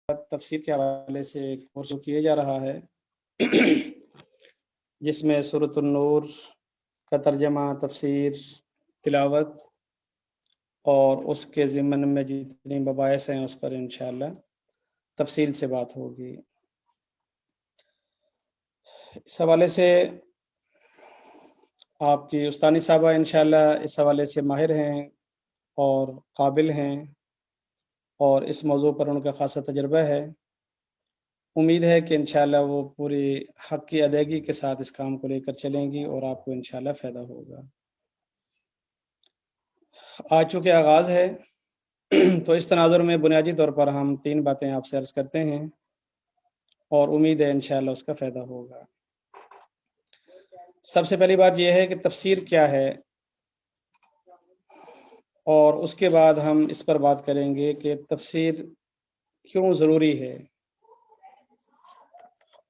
تفسیر کے حوالے سے ایک کورس کیا جا رہا ہے جس میں سورۃ النور کا ترجمہ، تفسیر، تلاوت اور اس کے ضمن میں جتنی مباحث ہیں اس پر انشاءاللہ تفصیل سے بات ہوگی۔ اس حوالے سے آپ کی استانی صاحبہ انشاءاللہ اس حوالے سے ماہر ہیں اور قابل ہیں اور اس موضوع پر ان کا خاصا تجربہ ہے۔ امید ہے کہ انشاءاللہ وہ پوری حق کی ادائیگی کے ساتھ اس کام کو لے کر چلیں گی اور آپ کو انشاءاللہ فائدہ ہوگا۔ آج چونکہ آغاز ہے تو اس تناظر میں بنیادی طور پر ہم 3 باتیں آپ سے عرض کرتے ہیں اور امید ہے انشاءاللہ اس کا فائدہ ہوگا۔ سب سے پہلی بات یہ ہے کہ تفسیر کیا ہے، اور اس کے بعد ہم اس پر بات کریں گے کہ تفسیر کیوں ضروری ہے،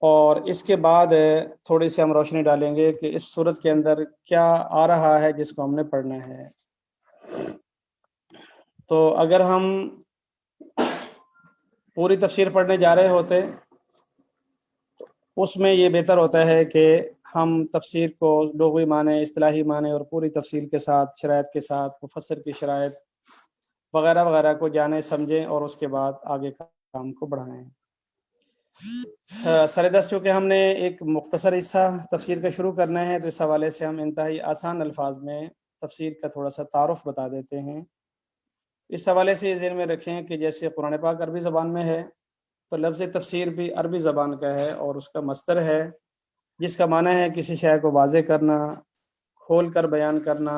اور اس کے بعد تھوڑی سی ہم روشنی ڈالیں گے کہ اس صورت کے اندر کیا آ رہا ہے جس کو ہم نے پڑھنا ہے۔ تو اگر ہم پوری تفسیر پڑھنے جا رہے ہوتے اس میں یہ بہتر ہوتا ہے کہ ہم تفسیر کو لغوی معنی، اصطلاحی معنی اور پوری تفصیل کے ساتھ، شرائط کے ساتھ، مفسر کی شرائط وغیرہ وغیرہ کو جانیں، سمجھیں اور اس کے بعد آگے کام کو بڑھائیں۔ سردست چونکہ ہم نے ایک مختصر حصہ تفسیر کا شروع کرنا ہے تو اس حوالے سے ہم انتہائی آسان الفاظ میں تفسیر کا تھوڑا سا تعارف بتا دیتے ہیں۔ اس حوالے سے یہ ذہن میں رکھیں کہ جیسے قرآن پاک عربی زبان میں ہے تو لفظ تفسیر بھی عربی زبان کا ہے اور اس کا مصدر ہے جس کا معنی ہے کسی شے کو واضح کرنا، کھول کر بیان کرنا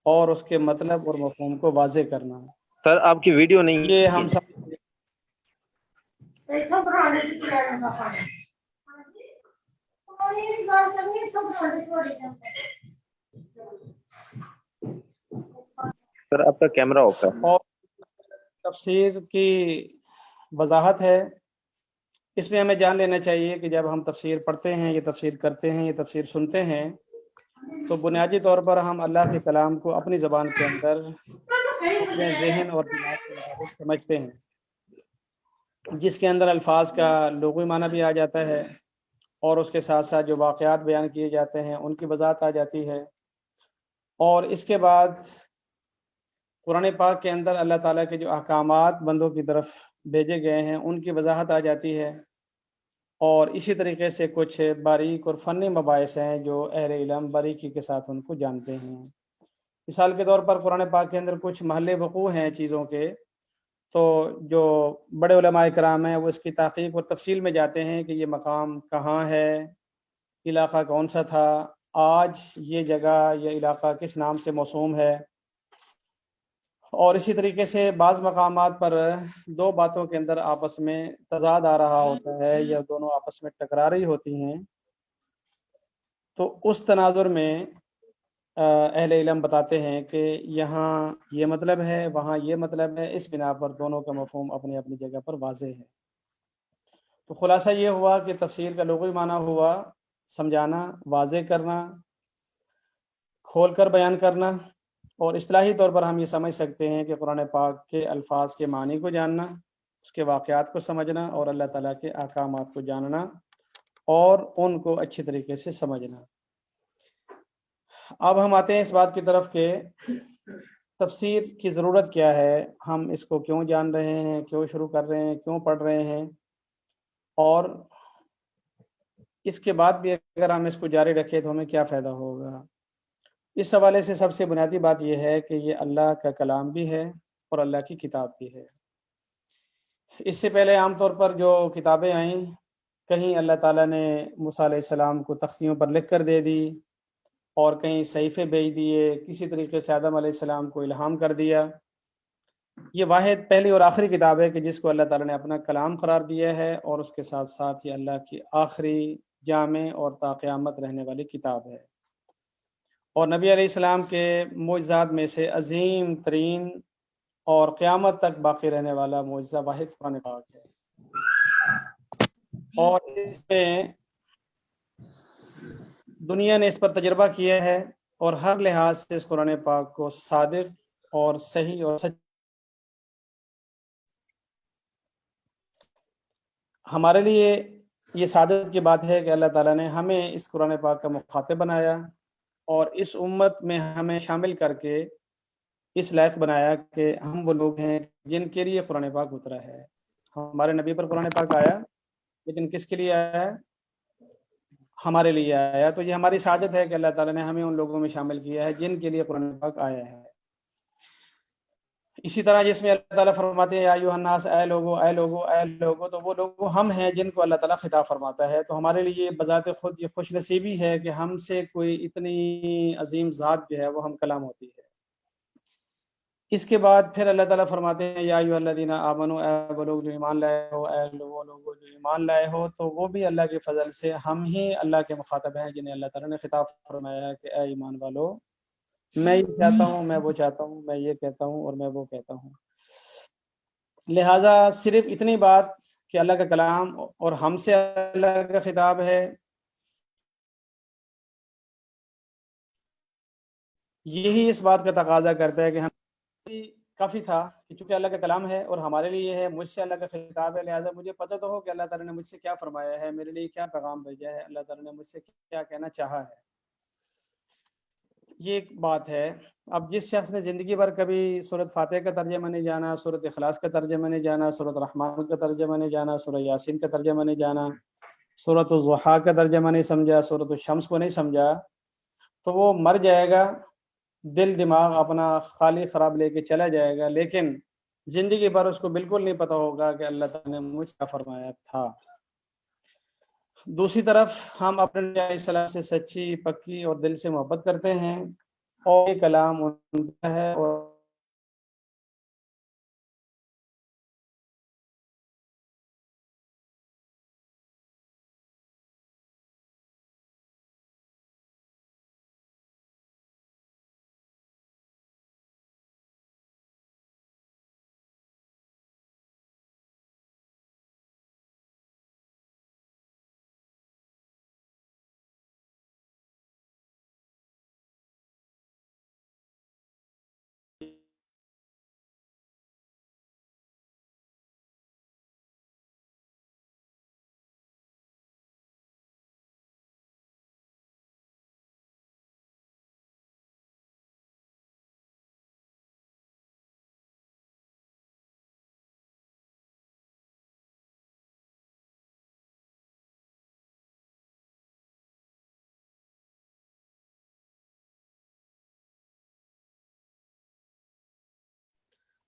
اور اس کے مطلب اور مفہوم کو واضح کرنا۔ سر آپ کی ویڈیو نہیں یہ ہم سب سر آپ کا کیمرہ آف ہے۔ اور تفسیر کی وضاحت ہے، اس میں ہمیں جان لینا چاہیے کہ جب ہم تفسیر پڑھتے ہیں، یہ تفسیر کرتے ہیں، یہ تفسیر سنتے ہیں تو بنیادی طور پر ہم اللہ کے کلام کو اپنی زبان کے اندر اپنے ذہن اور دماغ کے مطابق سمجھتے ہیں، جس کے اندر الفاظ کا لغوی معنی بھی آ جاتا ہے اور اس کے ساتھ ساتھ جو واقعات بیان کیے جاتے ہیں ان کی وضاحت آ جاتی ہے، اور اس کے بعد قرآن پاک کے اندر اللہ تعالیٰ کے جو احکامات بندوں کی طرف بھیجے گئے ہیں ان کی وضاحت آ جاتی ہے، اور اسی طریقے سے کچھ باریک اور فنی مباحث ہیں جو اہل علم باریکی کے ساتھ ان کو جانتے ہیں۔ مثال کے طور پر قرآن پاک کے اندر کچھ محل وقوع ہیں چیزوں کے، تو جو بڑے علماء کرام ہیں وہ اس کی تحقیق اور تفصیل میں جاتے ہیں کہ یہ مقام کہاں ہے، علاقہ کون سا تھا، آج یہ جگہ یہ علاقہ کس نام سے موسوم ہے، اور اسی طریقے سے بعض مقامات پر 2 باتوں کے اندر آپس میں تضاد آ رہا ہوتا ہے یا دونوں آپس میں ٹکرا رہی ہوتی ہیں، تو اس تناظر میں اہل علم بتاتے ہیں کہ یہاں یہ مطلب ہے، وہاں یہ مطلب ہے، اس بنا پر دونوں کا مفہوم اپنی اپنی جگہ پر واضح ہے۔ تو خلاصہ یہ ہوا کہ تفسیر کا لغوی معنی ہوا سمجھانا، واضح کرنا، کھول کر بیان کرنا، اور اصطلاحی طور پر ہم یہ سمجھ سکتے ہیں کہ قرآن پاک کے الفاظ کے معنی کو جاننا، اس کے واقعات کو سمجھنا اور اللہ تعالیٰ کے احکامات کو جاننا اور ان کو اچھی طریقے سے سمجھنا۔ اب ہم آتے ہیں اس بات کی طرف کہ تفسیر کی ضرورت کیا ہے، ہم اس کو کیوں جان رہے ہیں، کیوں شروع کر رہے ہیں، کیوں پڑھ رہے ہیں، اور اس کے بعد بھی اگر ہم اس کو جاری رکھیں تو ہمیں کیا فائدہ ہوگا۔ اس حوالے سے سب سے بنیادی بات یہ ہے کہ یہ اللہ کا کلام بھی ہے اور اللہ کی کتاب بھی ہے۔ اس سے پہلے عام طور پر جو کتابیں آئیں، کہیں اللہ تعالیٰ نے موسیٰ علیہ السلام کو تختیوں پر لکھ کر دے دی اور کہیں صحیفے بھیج دیے، کسی طریقے سے آدم علیہ السلام کو الہام کر دیا۔ یہ واحد پہلی اور آخری کتاب ہے کہ جس کو اللہ تعالیٰ نے اپنا کلام قرار دیا ہے، اور اس کے ساتھ ساتھ یہ اللہ کی آخری جامع اور تا قیامت رہنے والی کتاب ہے، اور نبی علیہ السلام کے معجزات میں سے عظیم ترین اور قیامت تک باقی رہنے والا معجزہ واحد قرآن پاک ہے، اور اس میں دنیا نے اس پر تجربہ کیا ہے اور ہر لحاظ سے اس قرآن پاک کو صادق اور صحیح اور سچ ہمارے لیے یہ سعادت کی بات ہے کہ اللہ تعالیٰ نے ہمیں اس قرآن پاک کا مخاطب بنایا اور اس امت میں ہمیں شامل کر کے اس لائق بنایا کہ ہم وہ لوگ ہیں جن کے لیے قرآن پاک اترا ہے. ہمارے نبی پر قرآن پاک آیا، لیکن کس کے لیے آیا ہے؟ ہمارے لیے آیا. تو یہ ہماری سعادت ہے کہ اللہ تعالیٰ نے ہمیں ان لوگوں میں شامل کیا ہے جن کے لیے قرآن پاک آیا ہے. اسی طرح جس میں اللہ تعالیٰ فرماتے ہیں یا ایھا الناس، اے لوگو اے لوگو اے لوگو، تو وہ لوگ ہم ہیں جن کو اللہ تعالیٰ خطاب فرماتا ہے. تو ہمارے لیے بذات خود یہ خوش نصیبی ہے کہ ہم سے کوئی اتنی عظیم ذات جو ہے وہ ہم کلام ہوتی ہے. اس کے بعد پھر اللہ تعالیٰ فرماتے ہیں یا ایھا الذین آمنوا، اے وہ لوگ جو ایمان لائے ہو، اے وہ لوگ جو ایمان لائے ہو. تو وہ بھی اللہ کے فضل سے ہم ہی اللہ کے مخاطب ہیں جنہیں اللہ تعالیٰ نے خطاب فرمایا ہے کہ اے ایمان والو، میں یہ چاہتا ہوں، میں وہ چاہتا ہوں، میں یہ کہتا ہوں اور میں وہ کہتا ہوں. لہٰذا صرف اتنی بات کہ اللہ کا کلام اور ہم سے اللہ کا خطاب ہے، یہی اس بات کا تقاضا کرتا ہے کہ ہم کافی تھا کہ چونکہ اللہ کا کلام ہے اور ہمارے لیے ہے، مجھ سے اللہ کا خطاب ہے، لہٰذا مجھے پتہ تو ہو کہ اللہ تعالیٰ نے مجھ سے کیا فرمایا ہے، میرے لیے کیا پیغام بھیجا ہے، اللہ تعالیٰ نے مجھ سے کیا کہنا چاہا ہے. یہ ایک بات ہے. اب جس شخص نے زندگی بھر کبھی سورۃ فاتحہ کا ترجمہ نہیں جانا، سورۃ اخلاص کا ترجمہ نہیں جانا، سورۃ رحمان کا ترجمہ نہیں جانا، سورۃ یاسین کا ترجمہ نہیں جانا، سورۃ الضحیٰ کا ترجمہ نہیں سمجھا، سورۃ الشمس کو نہیں سمجھا، تو وہ مر جائے گا، دل دماغ اپنا خالی خراب لے کے چلا جائے گا، لیکن زندگی بھر اس کو بالکل نہیں پتہ ہوگا کہ اللہ تعالیٰ نے مجھ سے فرمایا تھا. دوسری طرف ہم اپنے نبی علیہ السلام سے سچی پکی اور دل سے محبت کرتے ہیں اور یہ کلام ان کا ہے اور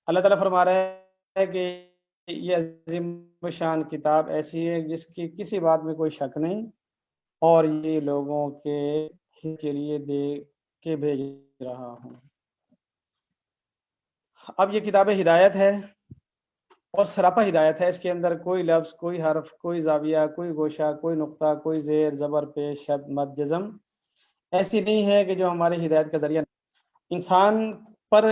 اللہ تعالیٰ فرما رہا ہے کہ یہ عظیم شان کتاب ایسی ہے جس کی کسی بات میں کوئی شک نہیں، اور یہ لوگوں کے لیے دے کے بھیج رہا ہوں. اب یہ کتاب ہدایت ہے اور سراپا ہدایت ہے. اس کے اندر کوئی لفظ، کوئی حرف، کوئی زاویہ، کوئی گوشہ، کوئی نقطہ، کوئی زیر زبر پیش شد مد جزم ایسی نہیں ہے کہ جو ہماری ہدایت کا ذریعہ انسان پر